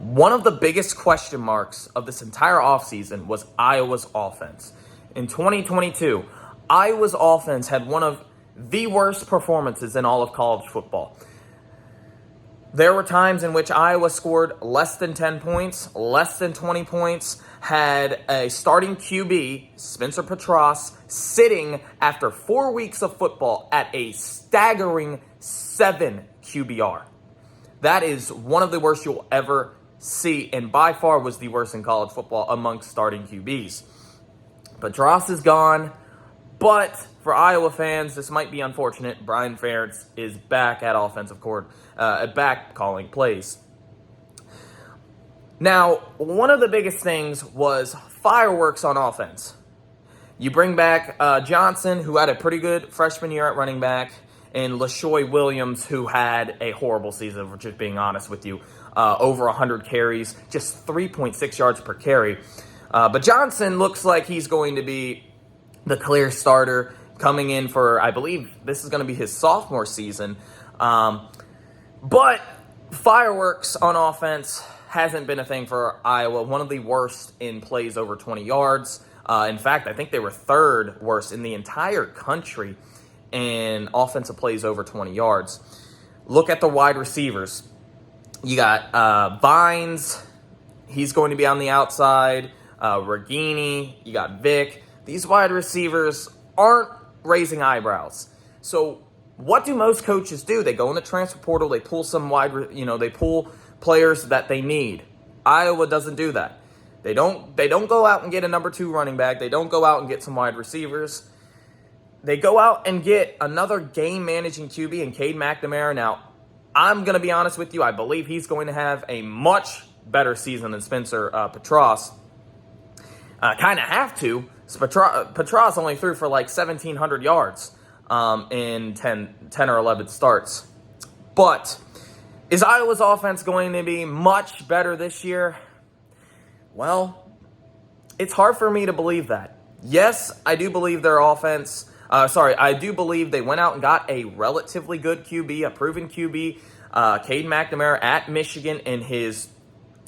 One of the biggest question marks of this entire offseason was Iowa's offense. In 2022, Iowa's offense had one of the worst performances in all of college football. There were times in which Iowa scored less than 10 points, less than 20 points, had a starting QB, Spencer Petras, sitting after 4 weeks of football at a staggering 7 QBR. That is one of the worst you'll ever see, and by far was the worst in college football amongst starting QBs. Petras is gone, but for Iowa fans, this might be unfortunate. Brian Ferentz is back at offensive court, back calling plays. Now, one of the biggest things was fireworks on offense. You bring back Johnson, who had a pretty good freshman year at running back, and LaShoy Williams, who had a horrible season, for just being honest with you. Over 100 carries, just 3.6 yards per carry. But Johnson looks like he's going to be the clear starter coming in for, I believe, this is going to be his sophomore season. But fireworks on offense hasn't been a thing for Iowa. One of the worst in plays over 20 yards. In fact, I think they were third worst in the entire country in offensive plays over 20 yards. Look at the wide receivers. You got Vines. He's going to be on the outside. Regini. You got Vic. These wide receivers aren't raising eyebrows. So what do most coaches do? They go in the transfer portal. They pull some they pull players that they need. Iowa doesn't do that. They don't go out and get a number 2 running back. They don't go out and get some wide receivers. They go out and get another game-managing QB in Cade McNamara. Now, I'm going to be honest with you. I believe he's going to have a much better season than Spencer Petras. Kind of have to. Petras only threw for like 1,700 yards in 10 or 11 starts. But is Iowa's offense going to be much better this year? Well, it's hard for me to believe that. Yes, I do believe their offense... I do believe they went out and got a relatively good QB, a proven QB, Cade McNamara at Michigan in his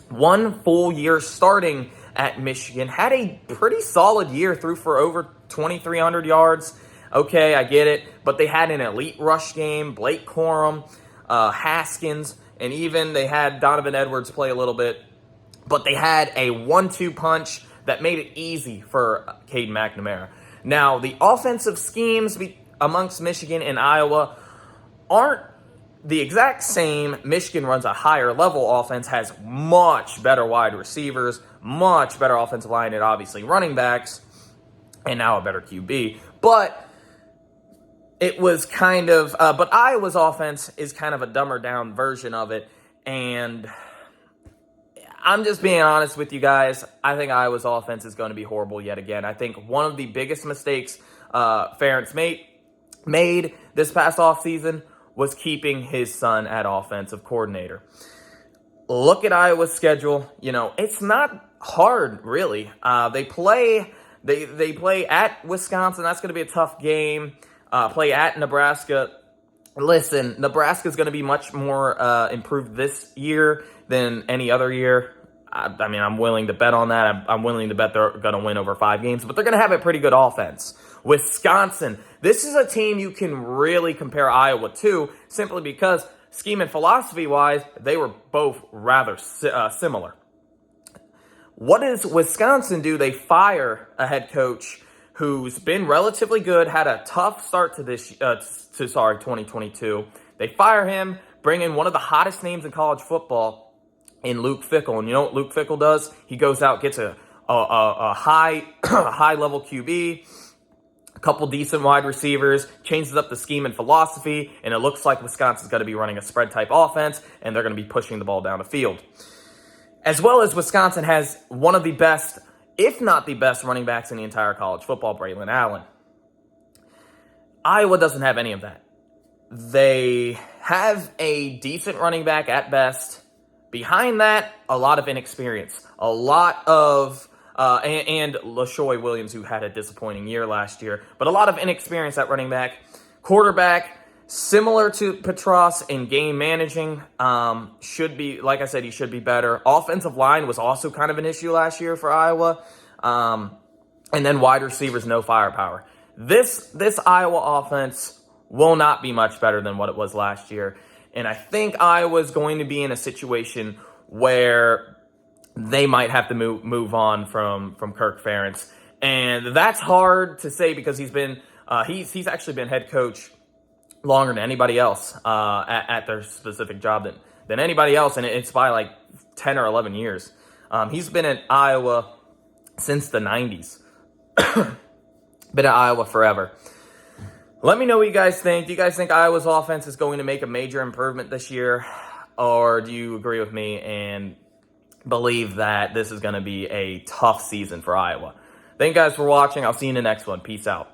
1 full year starting at Michigan. Had a pretty solid year, threw for over 2,300 yards. Okay, I get it. But they had an elite rush game, Blake Corum, Haskins, and even they had Donovan Edwards play a little bit. But they had a 1-2 punch that made it easy for Cade McNamara. Now, the offensive schemes amongst Michigan and Iowa aren't the exact same. Michigan runs a higher level offense, has much better wide receivers, much better offensive line, and obviously running backs, and now a better QB. But it was but Iowa's offense is kind of a dumber down version of it, and I'm just being honest with you guys. I think Iowa's offense is going to be horrible yet again. I think one of the biggest mistakes Ferentz made this past offseason was keeping his son at offensive coordinator. Look at Iowa's schedule. It's not hard, really. They play at Wisconsin. That's going to be a tough game. Play at Nebraska. Listen, Nebraska's going to be much more improved this year than any other year. I mean, I'm willing to bet on that. I'm willing to bet they're going to win over 5 games, but they're going to have a pretty good offense. Wisconsin, this is a team you can really compare Iowa to, simply because scheme and philosophy-wise, they were both rather similar. What does Wisconsin do? They fire a head coach who's been relatively good, had a tough start to 2022. They fire him, bring in one of the hottest names in college football in Luke Fickell. And you know what Luke Fickell does? He goes out, gets a high level QB, a couple decent wide receivers, changes up the scheme and philosophy, and it looks like Wisconsin's going to be running a spread type offense, and they're going to be pushing the ball down the field. As well as Wisconsin has one of the best, if not the best, running backs in the entire college football, Braylon Allen. Iowa doesn't have any of that. They have a decent running back at best. Behind that, a lot of inexperience. A lot of, and LaShoy Williams, who had a disappointing year last year, but a lot of inexperience at running back. Quarterback, Similar to Petras in game managing, should be, like I said, he should be better. Offensive line was also kind of an issue last year for Iowa. And then wide receivers, no firepower. This Iowa offense will not be much better than what it was last year. And I think Iowa's going to be in a situation where they might have to move on from Kirk Ferentz. And that's hard to say because he's actually been head coach longer than anybody else at their specific job than anybody else, and it's by like 10 or 11 years. He's been at Iowa since the 90s. Been at Iowa forever. Let me know what you guys think. Do you guys think Iowa's offense is going to make a major improvement this year? Or do you agree with me and believe that this is going to be a tough season for Iowa? Thank you guys for watching. I'll see you in the next one. Peace out.